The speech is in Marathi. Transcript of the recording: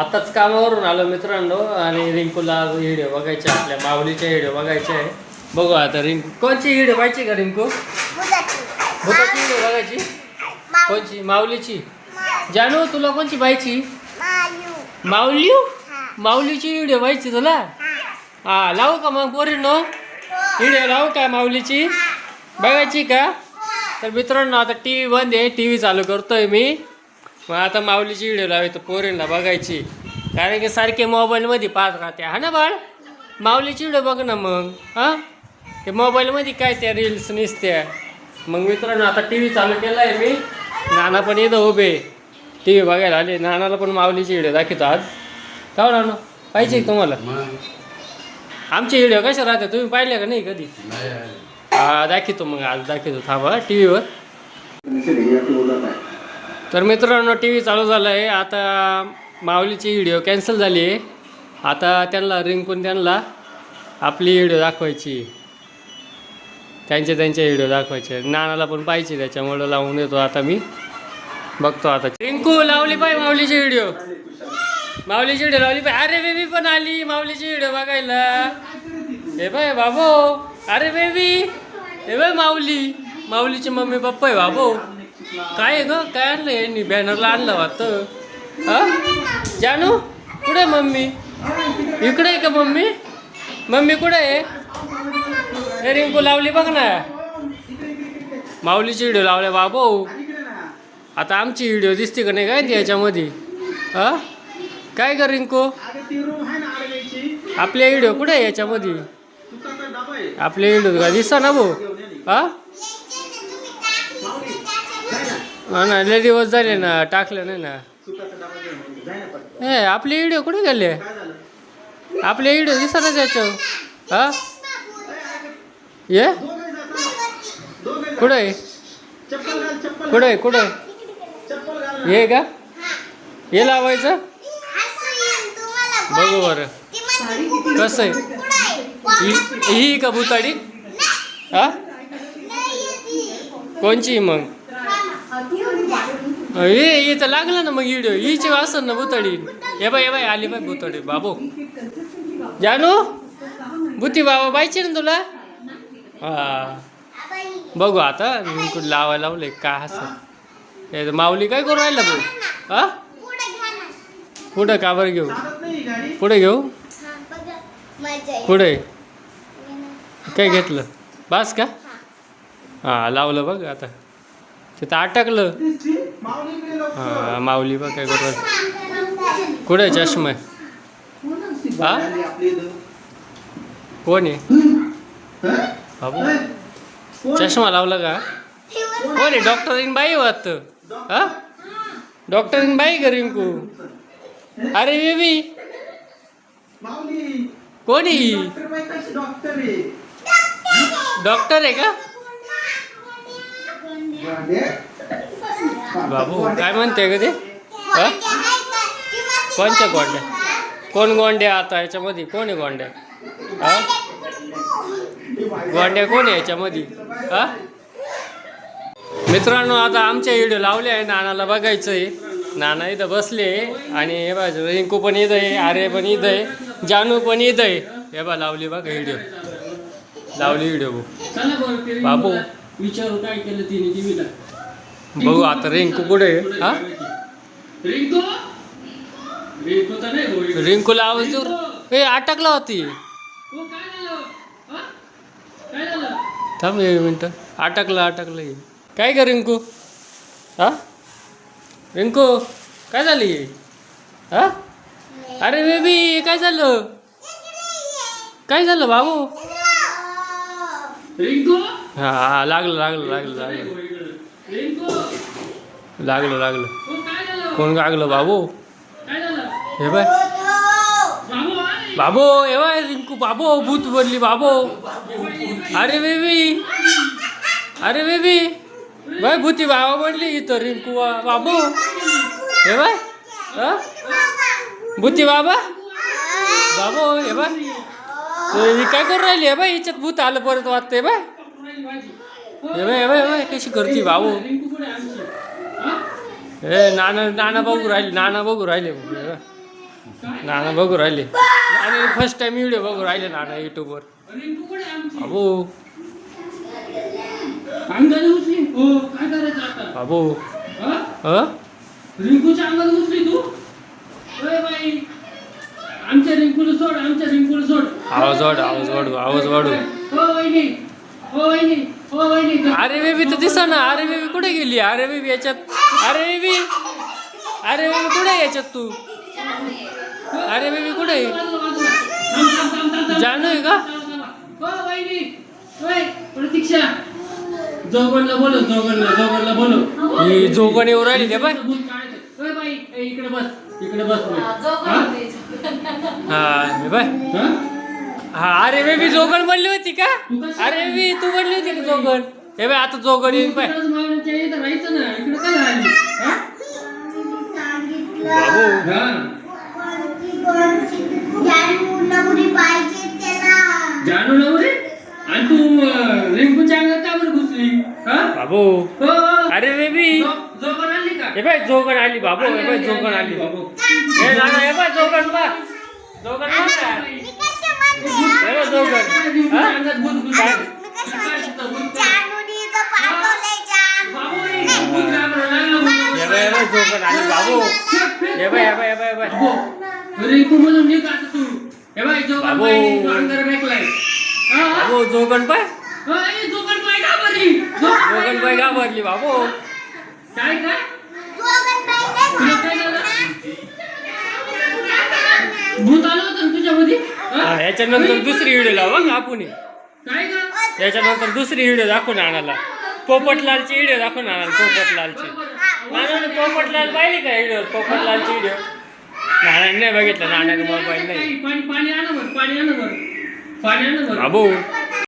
आताच कामावरून आलो मित्रांनो आणि रिंकूला व्हिडिओ बघायचे आपल्या माऊलीचे व्हिडिओ बघायचे आहे. बघू आता रिंकू कोणची व्हिडिओ पाहिजे का रिंकू? भूताची व्हिडिओ बघायची. कोणची? माऊलीची. जानू तुला कोणची पाहिजे? माऊली. माऊलीची व्हिडिओ पाहिजे तुला? हा लावू का मग पोरींनो व्हिडिओ लावू का माऊलीची बघायची का? तर मित्रांनो आता टी व्ही बंद आहे, टी व्ही चालू करतोय मी. मग आता माऊलीची व्हिडिओ लावायचं पोरींना बघायची, कारण की सारखे मोबाईलमध्ये पाहत राहते हा ना बाळ. माऊलीची व्हिडिओ बघ ना मग. हां ते मोबाईलमध्ये काय त्या रील्स निसत्या. मग मित्रांनो आता टी व्ही चालू केला आहे मी. नाना पण येतं उभे टी व्ही बघायला आले. नानाला पण माऊलीची व्हिडिओ दाखवतो आज. का नाना पाहिजे तुम्हाला? आमचे व्हिडिओ कशा राहते तुम्ही पाहिले का नाही कधी? हा दाखवतो मग आज दाखवतो थांबा टी व्हीवर. तर मित्रांनो टी व्ही चालू झाला आहे. आता माऊलीची व्हिडिओ कॅन्सल झाली आहे. आता त्यांना रिंकून त्यांना आपली व्हिडिओ दाखवायची, त्यांचे व्हिडिओ दाखवायचे. नानाला पण पाहिजे त्याच्यामुळं लावून देतो आता मी. बघतो आता रिंकू लावली पाहिजे माऊलीची व्हिडिओ. माऊलीची व्हिडिओ लावली पाहिजे. अरे बेबी पण आली माऊलीची व्हिडिओ बघायला. हे बाय बाबो. अरे बेबी हे बाय माऊली. माऊलीची मम्मी पप्पा आहे बाबो. काय आहे ग? काय आणलं यांनी? बॅनरला आणलं वाटतं. हा जानू कुठे मम्मी? इकडे आहे का मम्मी? मम्मी कुठे आहे? हे रिंकू लावली बघ ना माऊलीची व्हिडिओ लावल्या बाबो. आता आमची व्हिडिओ दिसते का नाही काय याच्यामध्ये? हा काय कर रिंकू? आपल्या व्हिडिओ कुठे आहे याच्यामध्ये? आपले व्हिडिओ का दिसता ना भाऊ? हा ना लय दिवस झाले ना टाकलं नाही ना. हे आपले व्हिडिओ कुठे गेले? आपले व्हिडिओ दिसत ना त्याच्यावर. हा ये कुठे कुठे कुठे ये का? हे लावायचं बघू बरं कसं आहे. ही का भुताडी? हा कोणची मग? हे तर लागलं ना मग व्हिडिओ. हीची असं ना भुताडी. हे बाय आली बाय भुताडी बाबू. जानू भूती बाबा पाहिजे ना तुला? हा बघू आता कुठं लावायला लावले का असं. माऊली काय करू राहिला भाऊ? हा पुढं का बरं घेऊ? पुढे घेऊ पुढे काय घेतलं बास का? हा लावलं बघ आता तिथं अटकलं. हा माऊली बघ काय करू. कुठे चष्मा आहे? हा कोण आहे बाबू? चष्मा लावला का? कोण आहे? डॉक्टरीन बाई वाटतं. हा डॉक्टरीन बाई का रिंकू? अरे बेबी कोण आहे? डॉक्टर आहे का बाबू? काय म्हणते का ते? हा कोणच्या गोंड्या? कोण गोंड्या आता याच्यामध्ये? कोण आहे गोंड्या? हा गोंड्या कोण आहे याच्यामध्ये? हा मित्रांनो आता आमच्या व्हिडिओ लावले आहे. नानाला बघायचं आहे. नाना इथं बसले आणि हे बघ रिंकू पण इथं आहे, आर्य पण इथं आहे, जानू पण इथं आहे. हे बघ लावली बघ व्हिडिओ. लावली व्हिडिओ बाबू. विचारू काय केलं तिने टीव्हीला. बघू आता रिंकू कुठे आहे? हा रिंकूला आवाज देऊ. हे अटकला होती. थांब एक मिनटं. अटकलं काय कर रिंकू? हा रिंकू काय झाली? हा अरे बेबी काय झालं? काय झालं बाबू? रिंकू हा लागलं कोण लागलं बाबू? हे बाय बाबू. हे बाय रिंकू बाबू भूत बोलली बाबू. अरे बेबी बाय भूती बाबा म्हणली इथं रिंकू बाबू. हे बाय भूती बाबा बाबू. हे बाय काय करून राहिली? हे बाय हिच्यात भूत आलं परत वाटतंय बाय. हे बाय कशी करते बाबू? हे नाना बघू राहिले. नाना बघू राहिले नाना फर्स्ट टाइम व्हिडिओ बघू राहिले नाना युट्यूबवर रिंकू कुठे आहे आमची? बाबू अंगाने उचली हो काय करायचं आता बाबू हा? रिंकूच्या अंगात उचली तू अरे बाई आमच्या रिंकूला सोड आमच्या रिंकूला सोड आवाज वाढू आवाज वाढू हो वहिनी हो वहिनी हो वहिनी अरे बेबी तर दिसा ना अरे बेबी कुठे गेली अरे बेबी याच्यात अरे बेबी कुठे आहे याच्यात तू अरे बेबी कुठे आहे जानू आहे का हो वहिनी ओय प्रतीक्षा जोगणला बोलो ही जोगण येऊ राहिली ते बाय भूत काढायचं ओय बाई ए, इकडे बस हा मी बाय हा? हा अरे बेबी जोगण बनली होती का अरे बेबी तू बनली होती का जोगण हे बाय आता जोगण येईल बाय इकडंच मावळ्यांच्या इथं राहायचं ना इकडे काय राहिली हा? बाबू हा. जानू नवरे आणि तू रिंकूच्या अंगात का बरं घुसली हा? बाबू हो, हो. अरे बेबी जोगण आणली का हे बाय जोगण आली बाबू हे बाय जोगण आली बाबू हे नाना हे बाय जोगण बा जोगण बा हे बाय जोगण हा? अंगात भूत घुसलं. भूत घाबरलं, लागलं हे बाय जोगण आली बाबू हे बाय रिंकू म्हणून निघ आता तू हे बाई जोगण बाबू. बाई तू अंगावर बेकलाय हा? बाबू जोगण पाय ए, जोगण बाई घाबरली जोगण बाई घाबरली बाबू काय काय तुला काय झालं भूत आलं होतं ना तुझ्यामध्ये हा? हा, याच्यानंतर दुसरी व्हिडिओ लावा मग आपण काय का याच्यानंतर दुसरी व्हिडिओ दाखवून आणायला पोपटलालची व्हिडिओ दाखवून आणाल पोपटलालची नानाने पोपटलाल पाहिली का व्हिडिओ पोपटलालची व्हिडिओ नानाने नाही बघितलं नानाने मोबाईल नाही पाणी आण वर पाणी आण वर बाबू